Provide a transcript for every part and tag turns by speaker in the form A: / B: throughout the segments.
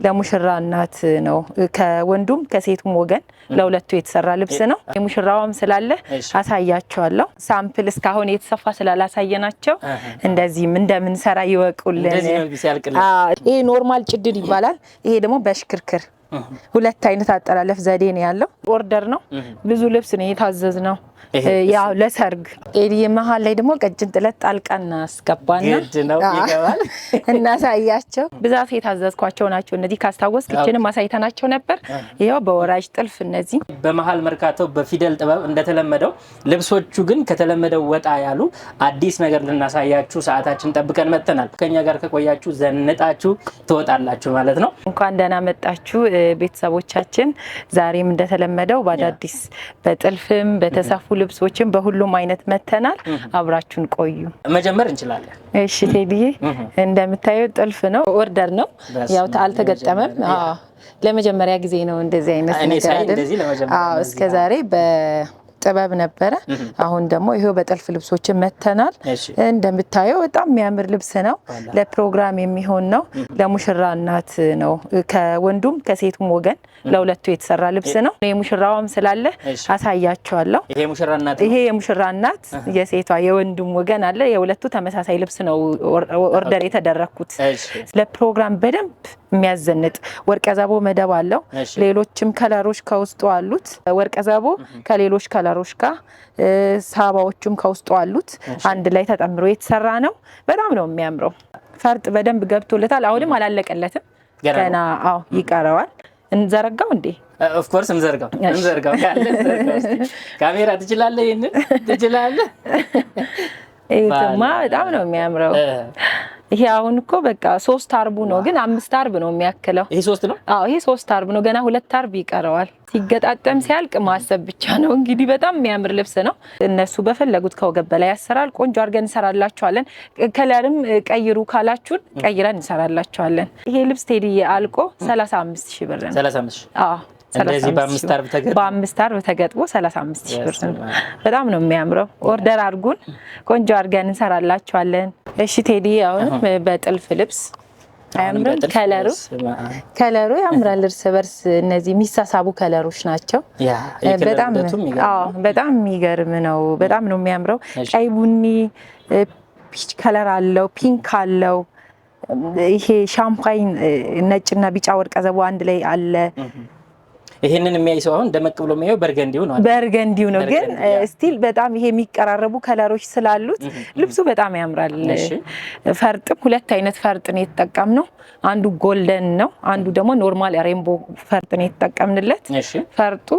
A: ለሙሽራ እናት ነው ከወንዱም ከሴቱም ወገን ለሁለቱ የተሰራ ልብስ ነው የሙሽራውም ስላለ አሳያቸዋለሁ ሳምፕል እስካሁን የተሰፋ ስላላሳየናቸው እንደዚህም እንደምን ሰራ ይወቁልን ይሄ ኖርማል ጭድል ይባላል ይሄ ደግሞ በሽክርክር ሁለት አይነት አጠላለፍ ዘዴ ነው ያለው ኦርደር ነው ብዙ ልብስ ነው የታዘዝነው ያው ለሰርግ ኤዲየ መሃል ላይ ደግሞ ቀጭን ጥለት ጣልቃና አስገባና
B: ይገባል
A: እናሳያቸው ብዛት የታዘዝኳቸው ናቸው እነዚህ ካስታወስ kitchen ማሳይተናቸው ነበር ይሄው በወራጅ ጥልፍ እነዚህ
B: በመሃል መርካቶ በፊደል ጥበብ እንደተለመደው ልብሶቹ ግን ከተለመደው ወጣ ያሉ አዲስ ነገር ልናሳያችሁ ሰዓታችን ጠብቀን መተናል ከኛ ጋር ከቆያችሁ ዘንጣችሁ ትወጣላችሁ ማለት ነው
A: እንኳን ደህና መጣችሁ ቤተሰቦቻችን ዛሬም እንደተለመደው ባዳዲስ በጥልፍም በተሰፉ ልብሶችን በሁሉም አይነት መተናል አብራችሁን ቆዩ
B: መጀመር እንችላለን
A: እሺ ቴዲዬ እንደምታዩ ጥልፍ ነው ኦርደር ነው ያው አልተገጠመም ለመጀመሪያ ጊዜ ነው እንደዚህ አይነት ነገር አይደል እስከ ዛሬ ጥበብ ነበር አሁን ደግሞ ይሄው በጥልፍ ልብሶችን መተናል እንደምታዩ በጣም የሚያምር ልብስ ነው ለፕሮግራም የሚሆን ነው ለሙሽራ እናት ነው ከወንዱም ከሴቱም ወገን ለሁለቱ የተሰራ ልብስ ነው የሙሽራውም ስላለ አሳያቸዋለሁ ይሄ የሙሽራ እናት የሴቷ የወንዱም ወገን አለ የሁለቱ ተመሳሳይ ልብስ ነው ኦርደር የተደረኩት ለፕሮግራም በደንብ የሚያዘንጥ ወርቀ ዘቦ መደብ አለው ሌሎችም ከለሮች ከውስጡ አሉት ወርቀ ዘቦ ከሌሎች ከለሮች ጋር ሳባዎቹም ከውስጡ አሉት አንድ ላይ ተጠምሮ የተሰራ ነው በጣም ነው የሚያምረው ፈርጥ በደንብ ገብቶለታል አሁንም አላለቀለትም ገና ይቀራዋል እንዘረጋው እንዴ
B: ኦፍ ኮርስ እንዘርጋው ካሜራ ትችላለህ ይሄን ትችላለህ
A: እማ በጣም ነው የሚያምረው ይሄ አሁን እኮ በቃ 3 አርቡ ነው ግን 5 አርብ ነው የሚያክለው
B: ይሄ 3 ነው
A: ይሄ 3 አርብ ነው ገና 2 አርብ ይቀራዋል ሲገጣጠም ሲያልቅ ማሰብ ብቻ ነው እንግዲህ በጣም የሚያምር ልብስ ነው እነሱ በፈለጉት ከወገብ በላይ ያሰራል ቆንጆ አርገን እንሰራላችኋለን ከለርም ቀይሩ ካላችሁን ቀይረን እንሰራላችኋለን ይሄ ልብስ ቴዲዬ አልቆ 35000 ብር ነው
B: 35000 እንደዚህ
A: በአምስት አርብ ተገጥቦ 35000 ብር ነው በጣም ነው የሚያምረው ኦርደር አርጉን ቆንጆ አርገን እንሰራላችኋለን እሺ ቴዲ አሁን በጥልፍ ልብስ አያምርም ከለሩ ያምራል እርስ በርስ እነዚህ የሚሳሳቡ ከለሮች ናቸው በጣም የሚገርም ነው በጣም ነው የሚያምረው ቀይ ቡኒ ፒች ከለር አለው ፒንክ አለው ይሄ ሻምፓኝ ነጭና ቢጫ ወርቀ ዘቦ አንድ ላይ አለ
B: ይሄንን የሚያይሰው አሁን ደመቅ ብሎ የሚያየው
A: በርገንዲው ነው ግን ስቲል በጣም ይሄ የሚቀራረቡ ከለሮች ስላሉት ልብሱ በጣም ያምራል ፈርጥም ሁለት አይነት ፈርጥ ነው የተጠቀምነው አንዱ ጎልደን ነው አንዱ ደግሞ ኖርማል ሬንቦ ፈርጥ ነው የተጠቀምንለት ፈርጡ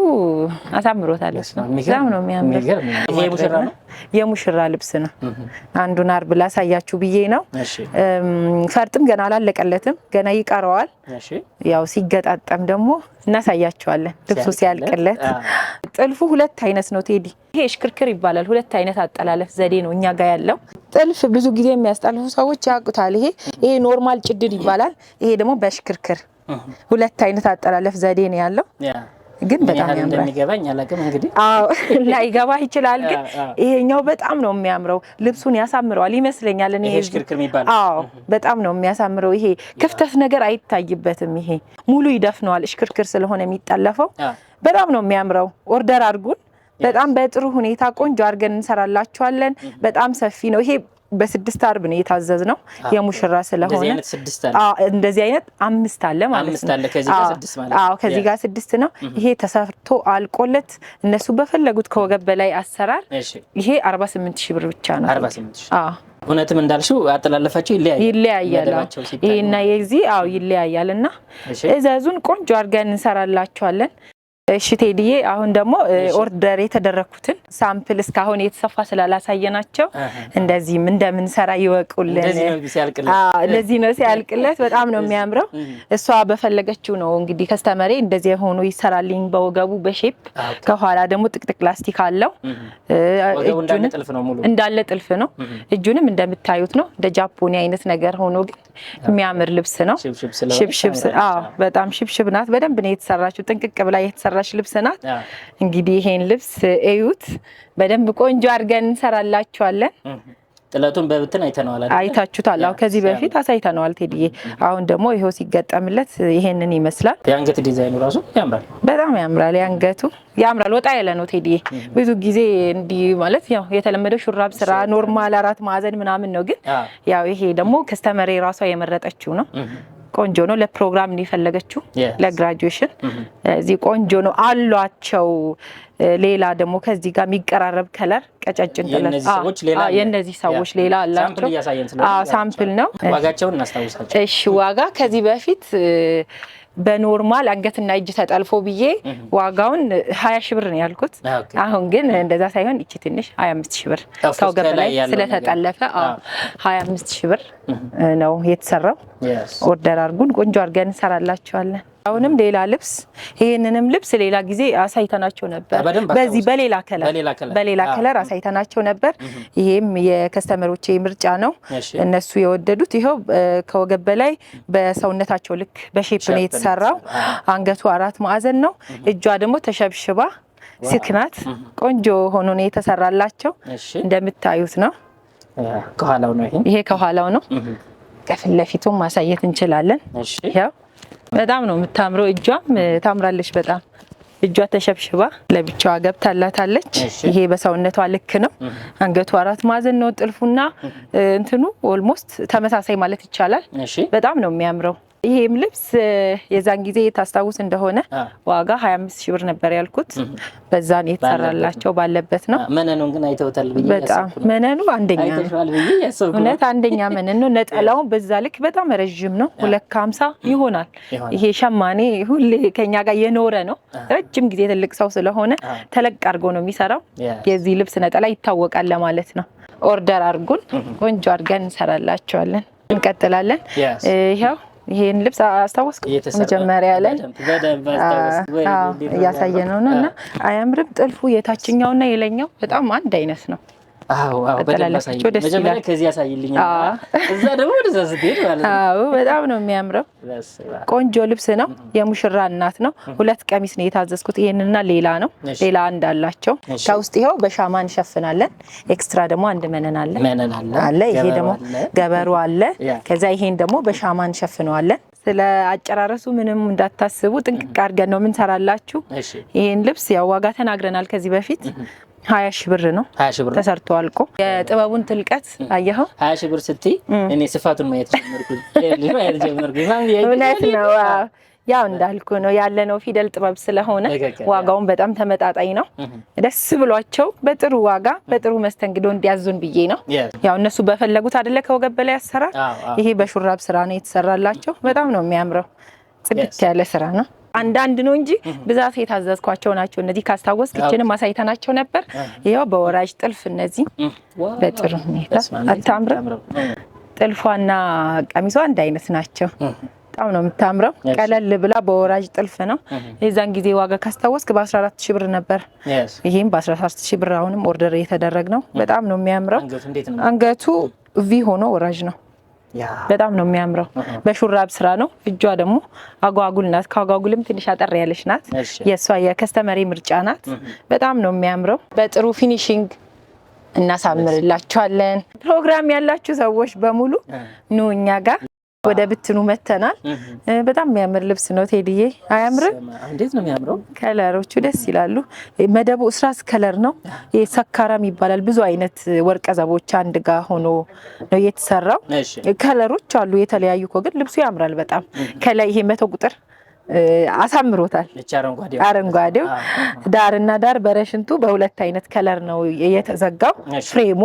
A: አሳምሮታል በጣም ነው የሚያምር
B: ይሄ ሙሽራ ነው
A: የሙሽራ ልብስ ነው አንዱን አርብ ላሳያችሁ ብዬ ነው ፈርጥም ገና አላለቀለትም ገና ይቀራዋል ያው ሲገጣጠም ደግሞ እናሳያቸዋለን ልብሱ ሲያልቅለት ጥልፉ ሁለት አይነት ነው ቴዲ ይሄ ሽክርክር ይባላል ሁለት አይነት አጠላለፍ ዘዴ ነው እኛ ጋር ያለው ጥልፍ ብዙ ጊዜ የሚያስጠልፉ ሰዎች ያውቁታል ይሄ ኖርማል ጭድል ይባላል ይሄ ደግሞ በሽክርክር ሁለት አይነት አጠላለፍ ዘዴ ነው ያለው ግን በጣም ያምራል
B: እንደሚገባኝ አላቀም እንግዲህ
A: ላይገባ ይችላል ግን ይሄኛው በጣም ነው የሚያምረው ልብሱን ያሳምረዋል ይመስለኛል እኔ
B: ሽክርክር የሚባል
A: በጣም ነው የሚያሳምረው ይሄ ክፍተት ነገር አይታይበትም ይሄ ሙሉ ይደፍነዋል ሽክርክር ስለሆነ የሚጣለፈው በጣም ነው የሚያምረው ኦርደር አድርጉን በጣም በጥሩ ሁኔታ ቆንጆ አድርገን እንሰራላችኋለን በጣም ሰፊ ነው ይሄ በ6 አርብ ነው የታዘዝነው የሙሽራ ስለሆነ እንደዚህ አይነት 5 አለ ማለት ነው
B: ከዚህ ጋር 6 ማለት
A: ከዚህ ጋር 6 ነው ይሄ ተሰርቶ አልቆለት እነሱ በፈለጉት ከወገብ በላይ አሰራር ይሄ 48000 ብር ብቻ ነው
B: 48000 እውነትም እንዳልሽው አጠላለፋቸው
A: ይለያያል ይሄና የዚህ ይለያያልና እዛዙን ቆንጆ አድርገን እንሰራላችኋለን እሺ ቴዲዬ አሁን ደግሞ ኦርደር የተደረኩትን ሳምፕል እስካሁን የተሰፋ ስላላሳየናቸው እንደዚህም እንደምን ሰራ ይወቁልን ለዚህ ነው ሲያልቅለት በጣም ነው የሚያምረው እሷ በፈለገችው ነው እንግዲህ ከስተመሬ እንደዚህ ሆኖ ይሰራልኝ በወገቡ በሼፕ ከኋላ ደግሞ ጥቅጥቅ ፕላስቲክ አለው እንዳለ ጥልፍ ነው እጁንም እንደምታዩት ነው እንደ ጃፖኒ አይነት ነገር ሆኖ ግን የሚያምር ልብስ ነው ሽብሽብ በጣም ሽብሽብ ናት በደንብ ነው የተሰራችው ጥንቅቅ ብላ የተሰራች ልብስ ናት እንግዲህ ይሄን ልብስ እዩት በደንብ ቆንጆ አድርገን እንሰራላችኋለን
B: ጥለቱን በብትን አይተነዋል አይደል?
A: አይታችሁታል። አዎ ከዚህ በፊት አሳይተነዋል ቴዲዬ። አሁን ደግሞ ይሄው ሲገጠምለት ይሄንን ይመስላል።
B: የአንገት ዲዛይኑ ራሱ ያምራል፣
A: በጣም ያምራል። የአንገቱ ያምራል። ወጣ ያለ ነው ቴዲዬ። ብዙ ጊዜ እንዲህ ማለት ያው የተለመደው ሹራብ ስራ ኖርማል 4 ማዕዘን ምናምን ነው፣ ግን ያው ይሄ ደግሞ ከስተመሬ ራሷ የመረጠችው ነው። ቆንጆ ነው። ለፕሮግራም እንዲፈለገችው ለግራጁዌሽን እዚህ ቆንጆ ነው አሏቸው። ሌላ ደግሞ ከዚህ ጋር የሚቀራረብ ከለር ቀጫጭን ጥለት የእነዚህ ሰዎች ሌላ አላቸው። ሳምፕል ነው።
B: ዋጋቸውን እናስታውሳቸው።
A: እሺ ዋጋ ከዚህ በፊት በኖርማል አንገትና እጅ ተጠልፎ ብዬ ዋጋውን 20 ሺህ ብር ነው ያልኩት። አሁን ግን እንደዛ ሳይሆን እቺ ትንሽ 25 ሺህ ብር ከወገብ ላይ ስለተጠለፈ 25 ሺህ ብር ነው የተሰራው። ኦርደር አድርጉን፣ ቆንጆ አድርገን እንሰራላችኋለን። አሁንም ሌላ ልብስ፣ ይሄንንም ልብስ ሌላ ጊዜ አሳይተናቸው ነበር። በዚህ በሌላ ከለር አሳይተናቸው ነበር። ይሄም የከስተመሮቼ ምርጫ ነው፣ እነሱ የወደዱት። ይሄው ከወገብ በላይ በሰውነታቸው ልክ በሼፕ ነው የተሰራው። አንገቱ 4 ማዕዘን ነው። እጇ ደግሞ ተሸብሽባ ስክናት ቆንጆ ሆኖ ነው የተሰራላቸው። እንደምታዩት ነው።
B: ከኋላው ነው
A: ይሄ ከኋላው ነው። ከፊት ለፊቱም ማሳየት እንችላለን። ይሄው በጣም ነው የምታምረው። እጇም ታምራለች በጣም። እጇ ተሸብሽባ ለብቻዋ ገብታላታለች። ይሄ በሰውነቷ ልክ ነው። አንገቱ 4 ማዕዘን ነው። ጥልፉና እንትኑ ኦልሞስት ተመሳሳይ ማለት ይቻላል። በጣም ነው የሚያምረው። ይሄም ልብስ የዛን ጊዜ ታስታውስ እንደሆነ ዋጋ 25 ሺህ ብር ነበር ያልኩት። በዛን የተሰራላቸው ባለበት ነው።
B: መነኑን ግን አይተውታል ብዬ
A: በጣም መነኑ አንደኛ እውነት አንደኛ መነን ነው። ነጠላውን በዛ ልክ በጣም ረጅም ነው። 250 ይሆናል። ይሄ ሸማኔ ሁሌ ከኛ ጋር የኖረ ነው። ረጅም ጊዜ ትልቅ ሰው ስለሆነ ተለቅ አድርጎ ነው የሚሰራው። የዚህ ልብስ ነጠላ ይታወቃል ለማለት ነው። ኦርደር አድርጉን፣ ቆንጆ አድርገን እንሰራላችኋለን። እንቀጥላለን። ይሄው ይሄን ልብስ አስታወስኩ መጀመሪያ ላይ እያሳየነው ነው እና አያምርም? ጥልፉ የታችኛውና የላይኛው በጣም አንድ አይነት ነው።
B: መጀመሪያ ከዚህ ያሳይልኝ እዛ ደግሞ ወደዛ ስትሄድ ማለት ነው።
A: በጣም ነው የሚያምረው። ቆንጆ ልብስ ነው። የሙሽራ እናት ነው። 2 ቀሚስ ነው የታዘዝኩት። ይሄንና ሌላ ነው። ሌላ አንድ አላቸው። ከውስጥ ይሄው በሻማ እንሸፍናለን። ኤክስትራ ደግሞ አንድ መነን አለ። ይሄ ደግሞ ገበሩ አለ። ከዛ ይሄን ደግሞ በሻማ እንሸፍነዋለን። ስለ አጨራረሱ ምንም እንዳታስቡ፣ ጥንቅቅ አድርገን ነው የምንሰራላችሁ። ይሄን ልብስ ያው ዋጋ ተናግረናል ከዚህ በፊት 20 ሺህ ብር ነው ተሰርቶ አልቆ። የጥበቡን ጥልቀት አየኸው?
B: 20 ሺህ ብር ስትይ እኔ ስፋቱን ማየት ጀመርኩኝ።
A: እውነት ነው። ያው እንዳልኩ ነው ያለነው ፊደል ጥበብ ስለሆነ ዋጋውን በጣም ተመጣጣኝ ነው። ደስ ብሏቸው በጥሩ ዋጋ በጥሩ መስተንግዶ እንዲያዙን ብዬ ነው። ያው እነሱ በፈለጉት አይደለ ከወገብ በላይ ያሰራር። ይሄ በሹራብ ስራ ነው የተሰራላቸው። በጣም ነው የሚያምረው። ጽድት ያለ ስራ ነው። አንዳንድ ነው እንጂ ብዛት የታዘዝኳቸው ናቸው። እነዚህ ካስታወስክ እችንም አሳይተናቸው ነበር። ይሄው በወራጅ ጥልፍ እነዚህ በጥሩ ሁኔታ አታምርም? ጥልፏና ቀሚሷ አንድ አይነት ናቸው። በጣም ነው የምታምረው። ቀለል ብላ በወራጅ ጥልፍ ነው። የዛን ጊዜ ዋጋ ካስታወስክ በ14 ሺህ ብር ነበር። ይሄም በ13 ሺህ ብር አሁንም ኦርደር እየተደረገ ነው። በጣም ነው የሚያምረው። አንገቱ ቪ ሆኖ ወራጅ ነው። በጣም ነው የሚያምረው። በሹራብ ስራ ነው። እጇ ደግሞ አጓጉል ናት። ከአጓጉልም ትንሽ አጠር ያለች ናት። የሷ የከስተመሪ ምርጫ ናት። በጣም ነው የሚያምረው። በጥሩ ፊኒሺንግ እናሳምርላችኋለን። ፕሮግራም ያላችሁ ሰዎች በሙሉ ኑ እኛ ጋር። ወደ ብትኑ መተናል። በጣም የሚያምር ልብስ ነው ቴዲዬ። አያምርም?
B: እንዴት ነው የሚያምረው!
A: ከለሮቹ ደስ ይላሉ። መደቡ እስራስ ከለር ነው። ሰካራም ይባላል። ብዙ አይነት ወርቀ ዘቦች አንድ ጋር ሆኖ ነው የተሰራው። ከለሮች አሉ የተለያዩ እኮ፣ ግን ልብሱ ያምራል በጣም። ከላይ ይሄ 100 ቁጥር አሳምሮታል። አረንጓዴው ዳርና ዳር በረሽንቱ በሁለት አይነት ከለር ነው የተዘጋው። ፍሬሙ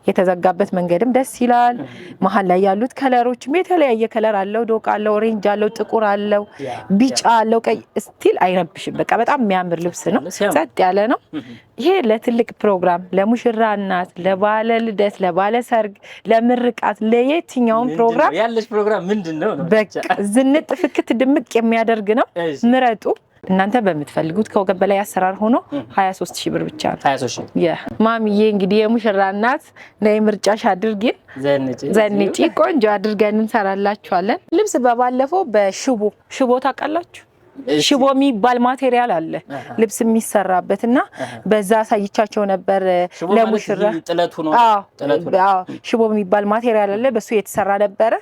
A: የተዘጋበት መንገድም ደስ ይላል። መሀል ላይ ያሉት ከለሮችም የተለያየ ከለር አለው። ዶቃ አለው፣ ኦሬንጅ አለው፣ ጥቁር አለው፣ ቢጫ አለው፣ ቀይ ስቲል አይረብሽም። በቃ በጣም የሚያምር ልብስ ነው። ጸጥ ያለ ነው። ይሄ ለትልቅ ፕሮግራም፣ ለሙሽራ እናት፣ ለባለ ልደት፣ ለባለ ሰርግ፣ ለምርቃት፣ ለየትኛውም ፕሮግራም
B: ያለሽ ፕሮግራም ምንድነው?
A: በቃ ዝንጥ ፍክት ድምቅ የሚያደርግ ነው። ምረጡ እናንተ በምትፈልጉት። ከወገብ በላይ አሰራር ሆኖ 23 ሺህ ብር ብቻ ነው።
B: 23
A: ማሚዬ እንግዲህ የሙሽራ እናት ነይ ምርጫሽ አድርጊን፣ ዘንጪ ቆንጆ አድርገን እንሰራላችኋለን። ልብስ በባለፈው በሽቦ ታውቃላችሁ? ሽቦ የሚባል ማቴሪያል አለ ልብስ የሚሰራበትና በዛ አሳይቻቸው ነበር ለሙሽራ
B: ጥለቱ ነው
A: ሽቦ የሚባል ማቴሪያል አለ በሱ የተሰራ ነበር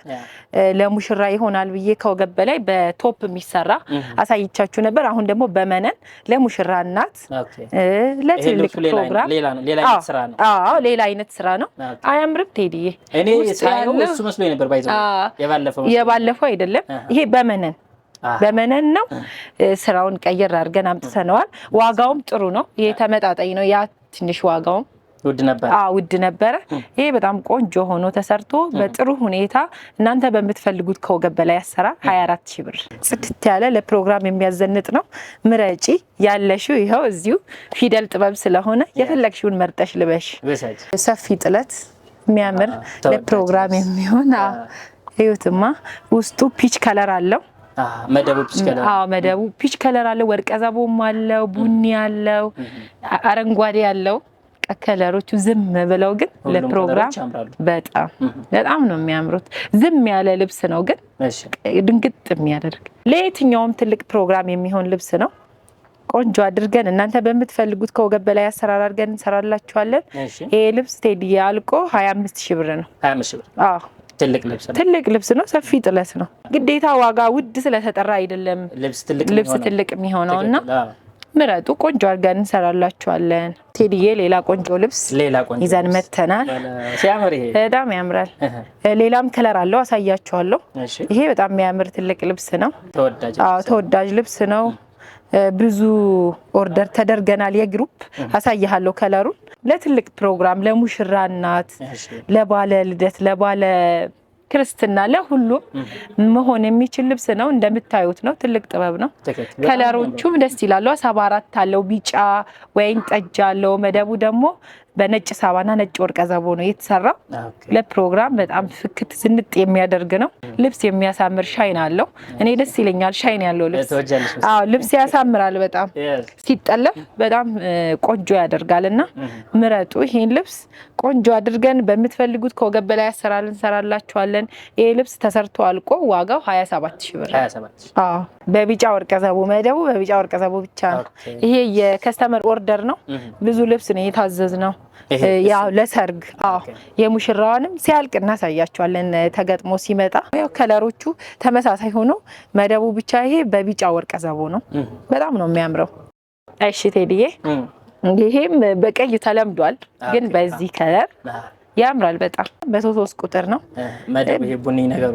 A: ለሙሽራ ይሆናል ብዬ ከወገብ በላይ በቶፕ የሚሰራ አሳይቻችሁ ነበር አሁን ደግሞ በመነን ለሙሽራ እናት ለትልቅ ፕሮግራም ሌላ አይነት ስራ ነው አያምርም ቴዲዬ
B: እኔ ሳይው እሱ መስሎኝ ነበር ባይዘው
A: የባለፈው አይደለም ይሄ በመነን ነው ስራውን ቀየር አድርገን አምጥተነዋል ዋጋውም ጥሩ ነው ይሄ ተመጣጣኝ ነው ያ ትንሽ ዋጋውም ውድ ነበር ይሄ በጣም ቆንጆ ሆኖ ተሰርቶ በጥሩ ሁኔታ እናንተ በመትፈልጉት ከወገብ በላይ አሰራር 24000 ብር ጽድት ያለ ለፕሮግራም የሚያዘንጥ ነው ምረጪ ያለሽው ይሄው እዚሁ ፊደል ጥበብ ስለሆነ የፈለግሽውን መርጠሽ ልበሽ ሰፊ ጥለት የሚያምር ለፕሮግራም የሚሆን እዩትማ ውስጡ ፒች ከለር አለው መደቡ ፒች ከለር አለው ወርቀ ዘቦም አለው ቡኒ አለው አረንጓዴ አለው ከለሮቹ ዝም ብለው ግን ለፕሮግራም በጣም ነው የሚያምሩት ዝም ያለ ልብስ ነው ግን ድንግጥ የሚያደርግ ለየትኛውም ትልቅ ፕሮግራም የሚሆን ልብስ ነው ቆንጆ አድርገን እናንተ በመትፈልጉት ከወገብ በላይ አሰራር አድርገን እንሰራላችኋለን ይሄ ልብስ ቴዲ ያልቆ 25000 ብር ነው
B: 25000 ብር
A: ትልቅ ልብስ ነው ሰፊ ጥለት ነው ግዴታ ዋጋ ውድ ስለተጠራ አይደለም ልብስ ትልቅ የሚሆነውና ምረጡ ቆንጆ አድርገን እንሰራላችኋለን ቴዲዬ ሌላ ቆንጆ ልብስ ይዘን መተናል
B: ሲያምር ይሄ
A: በጣም ያምራል ሌላም ከለር አለው አሳያችኋለሁ ይሄ በጣም የሚያምር ትልቅ ልብስ ነው ተወዳጅ ልብስ ነው ብዙ ኦርደር ተደርገናል የግሩፕ አሳያለሁ ከለሩን ለትልቅ ፕሮግራም ለሙሽራ እናት ለባለ ልደት ለባለ ክርስትና ለሁሉም መሆን የሚችል ልብስ ነው እንደምታዩት ነው ትልቅ ጥበብ ነው ከለሮቹም ደስ ይላሉ 74 አለው ቢጫ ወይን ጠጅ አለው መደቡ ደግሞ በነጭ ሳባና ነጭ ወርቀ ዘቦ ነው የተሰራው ለፕሮግራም በጣም ፍክት ዝንጥ የሚያደርግ ነው ልብስ የሚያሳምር ሻይን አለው እኔ ደስ ይለኛል ሻይን ያለው ልብስ ልብስ ያሳምራል በጣም ሲጠለፍ በጣም ቆንጆ ያደርጋልና ምረጡ ይሄን ልብስ ቆንጆ አድርገን በመትፈልጉት ከወገብ በላይ አሰራር እንሰራላችኋለን ይሄ ልብስ ተሰርቶ አልቆ ዋጋው 27000 ብር በቢጫ ወርቀ ዘቦ መደቡ በቢጫ ወርቀ ዘቦ ብቻ ነው ይሄ የከስተመር ኦርደር ነው ብዙ ልብስ ነው የታዘዝነው ያው ለሰርግ የሙሽራዋንም ሲያልቅ እናሳያችኋለን ተገጥሞ ሲመጣ ያው ከለሮቹ ተመሳሳይ ሆኖ መደቡ ብቻ ይሄ በቢጫ ወርቀ ዘቦ ነው በጣም ነው የሚያምረው እሺ ቴዲዬ ይሄም በቀይ ተለምዷል ግን በዚህ ከለር ያምራል በጣም በ3 ቁጥር ነው
B: መደቡ ይሄ ቡኒ ነገሩ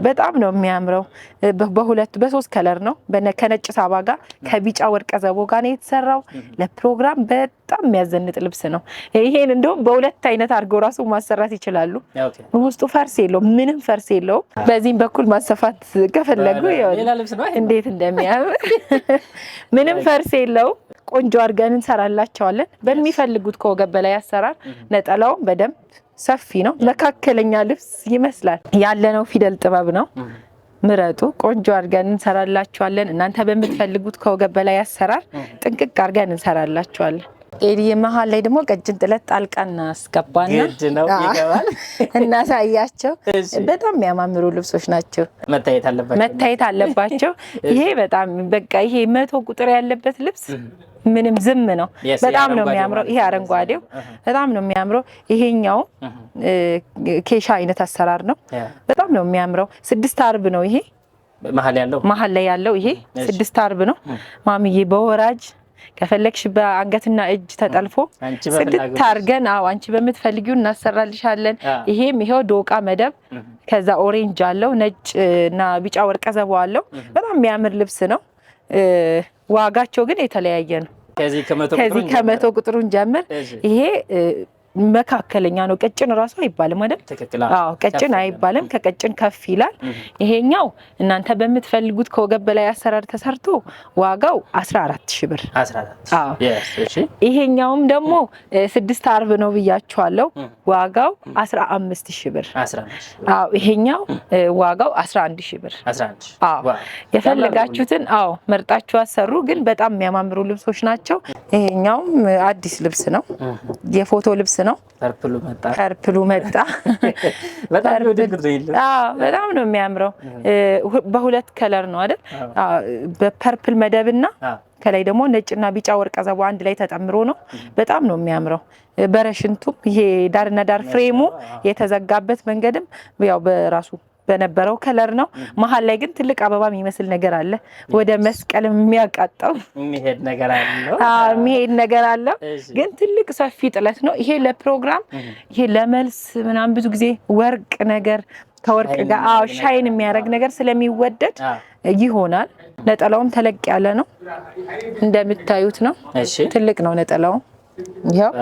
A: በጣም ነው የሚያምረው በ2 ከለር ነው ከነጭ ሳባ ጋር ከቢጫ ወርቀ ዘቦ ጋር ነው የተሰራው ለፕሮግራም በጣም የሚያዘንጥ ልብስ ነው ይሄን እንደው በሁለት አይነት አድርገው ራሱ ማሰራት ይችላሉ ውስጡ ፈርስ የለው ምንም ፈርስ የለው በዚህም በኩል ማሰፋት ከፈለጉ እንዴት እንደሚያምር ምንም ፈርስ የለው ቆንጆ አድርገን እንሰራላችኋለን በሚፈልጉት ከወገብ በላይ አሰራር ነጠላው በደንብ ሰፊ ነው መካከለኛ ልብስ ይመስላል ያለነው ፊደል ጥበብ ነው ምረጡ ቆንጆ አድርገን እንሰራላችኋለን እናንተ በመትፈልጉት ከወገብ በላይ አሰራር ጥንቅቅ አድርገን እንሰራላችኋለን ኤዲ መሃል ላይ ደግሞ ቀጭን ጥለት ጣልቃና አስገባና
B: ይገባል
A: እናሳያቸው በጣም የሚያማምሩ ልብሶች ናቸው መታየት አለባቸው ይሄ በጣም በቃ ይሄ 100 ቁጥር ያለበት ልብስ ምንም ዝም ነው በጣም ነው የሚያምረው ይሄ አረንጓዴው በጣም ነው የሚያምረው ይሄኛው ኬሻ አይነት አሰራር ነው በጣም ነው የሚያምረው 6 አርብ ነው ይሄ መሃል ላይ ያለው ይሄ 6 አርብ ነው ማሚዬ በወራጅ ከፈለክሽ በአንገትና እጅ ተጠልፎ ጽድት አድርገን አንቺ በመትፈልጊው እናሰራልሻለን ይሄም ይሄው ዶቃ መደብ ከዛ ኦሬንጅ አለው ነጭና ቢጫ ወርቀ ዘቦ አለው በጣም የሚያምር ልብስ ነው ዋጋቸው ግን የተለያየ ነው ከዚህ ከመቶ ቁጥሩን ጀምር ይሄ መካከለኛ ነው ቀጭን ራሱ አይባልም አይደል ቀጭን አይባልም ከቀጭን ከፍ ይላል ይሄኛው እናንተ በመትፈልጉት ከወገብ በላይ አሰራር ተሰርቶ ዋጋው 14000 ብር 14 ይሄኛውም ደግሞ 6 አርብ ነው ብያችኋለሁ ዋጋው 15000 ብር ይሄኛው ዋጋው 11000 ብር 11 የፈለጋችሁትን መርጣችሁ አሰሩ ግን በጣም የሚያማምሩ ልብሶች ናቸው ይሄኛው አዲስ ልብስ ነው የፎቶ ልብስ ነው ነው። ፐርፕሉ መጣ። በጣም ነው የሚያምረው። በሁለት ከለር ነው አይደል? በፐርፕል መደብና ከላይ ደግሞ ነጭና ቢጫ ወርቀ ዘቦ አንድ ላይ ተጠምሮ ነው። በጣም ነው የሚያምረው። በረሽንቱም ይሄ ዳርና ዳር ፍሬሙ የተዘጋበት መንገድም ያው በራሱ በነበረው ከለር ነው። መሀል ላይ ግን ትልቅ አበባ የሚመስል ነገር አለ። ወደ መስቀል የሚያቃጣው የሚሄድ ነገር አለው። ግን ትልቅ ሰፊ ጥለት ነው። ይሄ ለፕሮግራም ይሄ ለመልስ ምናምን ብዙ ጊዜ ወርቅ ነገር ከወርቅ ጋር ሻይን የሚያደርግ ነገር ስለሚወደድ ይሆናል። ነጠላውም ተለቅ ያለ ነው እንደምታዩት ነው። ትልቅ ነው ነጠላው። ይሄው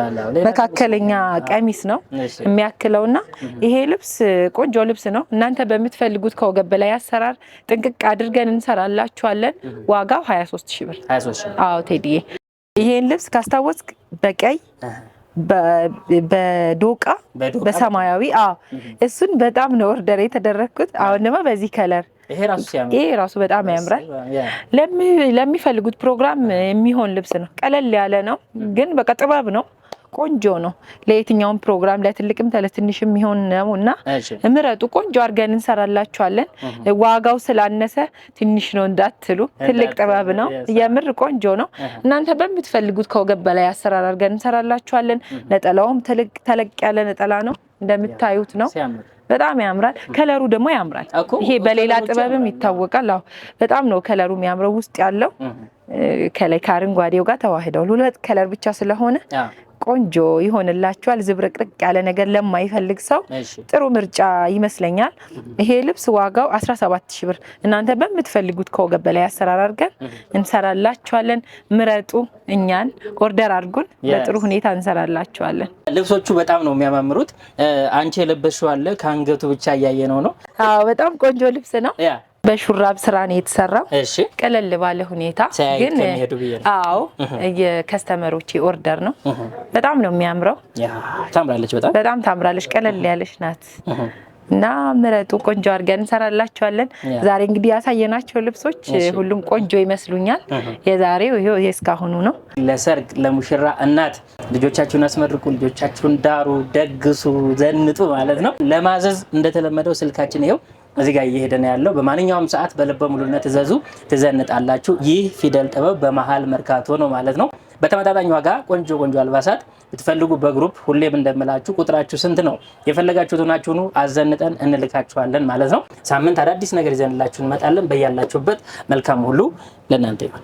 A: መካከለኛ ቀሚስ ነው የሚያክለውና ይሄ ልብስ ቆንጆ ልብስ ነው። እናንተ በምትፈልጉት ከወገብ በላይ አሰራር ጥንቅቅ አድርገን እንሰራላችኋለን። ዋጋው 23000 ብር። አዎ ቴዲዬ፣ ይሄን ልብስ ካስታወስክ በቀይ በዶቃ በሰማያዊ እሱን በጣም ነው ኦርደር የተደረኩት። አሁን ደግሞ በዚህ ከለር ይሄ ራሱ በጣም ያምራል። ለሚፈልጉት ፕሮግራም የሚሆን ልብስ ነው። ቀለል ያለ ነው ግን በቃ ጥበብ ነው። ቆንጆ ነው። ለየትኛውም ፕሮግራም ለትልቅም ለትንሽም የሚሆን ነውና ምረጡ። ቆንጆ አድርገን እንሰራላችኋለን። ዋጋው ስላነሰ ትንሽ ነው እንዳትሉ፣ ትልቅ ጥበብ ነው። የምር ቆንጆ ነው። እናንተ በምትፈልጉት ከወገብ በላይ አሰራር አድርገን እንሰራላችኋለን። ነጠላውም ተለቅ ያለ ነጠላ ነው እንደምታዩት ነው። በጣም ያምራል። ከለሩ ደግሞ ያምራል። ይሄ በሌላ ጥበብም ይታወቃል። በጣም ነው ከለሩ የሚያምረው። ውስጥ ያለው ከላይ ከአረንጓዴው ጋር ተዋህደዋል። ሁለት ከለር ብቻ ስለሆነ ቆንጆ ይሆንላችኋል። ዝብርቅርቅ ያለ ነገር ለማይፈልግ ሰው ጥሩ ምርጫ ይመስለኛል። ይሄ ልብስ ዋጋው 17000 ብር። እናንተ በምትፈልጉት ከወገብ በላይ አሰራር አድርገን እንሰራላችኋለን። ምረጡ፣ እኛን ኦርደር አድርጉን። በጥሩ ሁኔታ እንሰራላችኋለን።
B: ልብሶቹ በጣም ነው የሚያማምሩት። አንቺ የለበሽው አለ ከአንገቱ ብቻ እያየነው ነው።
A: በጣም ቆንጆ ልብስ ነው። በሹራብ ስራ ነው የተሰራው። ቀለል ባለ ሁኔታ ግን የከስተመሮች ኦርደር ነው። በጣም ነው የሚያምረው። በጣም ታምራለች። ቀለል ያለች ናት እና ምረጡ። ቆንጆ አድርገን እንሰራላችኋለን። ዛሬ እንግዲህ ያሳየናቸው ልብሶች ሁሉም ቆንጆ ይመስሉኛል። የዛሬው ይሄው እስካሁኑ ነው።
B: ለሰርግ ለሙሽራ እናት ልጆቻችሁን አስመርቁ፣ ልጆቻችሁን ዳሩ፣ ደግሱ፣ ዘንጡ ማለት ነው። ለማዘዝ እንደተለመደው ስልካችን ይሄው እዚህ ጋር እየሄደ ነው ያለው። በማንኛውም ሰዓት በልበ ሙሉነት ትዘዙ፣ ትዘንጣላችሁ። ይህ ፊደል ጥበብ በመሃል መርካቶ ነው ማለት ነው። በተመጣጣኝ ዋጋ ቆንጆ አልባሳት ብትፈልጉ በግሩፕ ሁሌም እንደምላችሁ ቁጥራችሁ ስንት ነው የፈለጋችሁት ሆናችሁኑ አዘንጠን እንልካችኋለን ማለት ነው። ሳምንት አዳዲስ ነገር ይዘንላችሁ እንመጣለን። በያላችሁበት መልካም ሁሉ ለእናንተ ይሁን።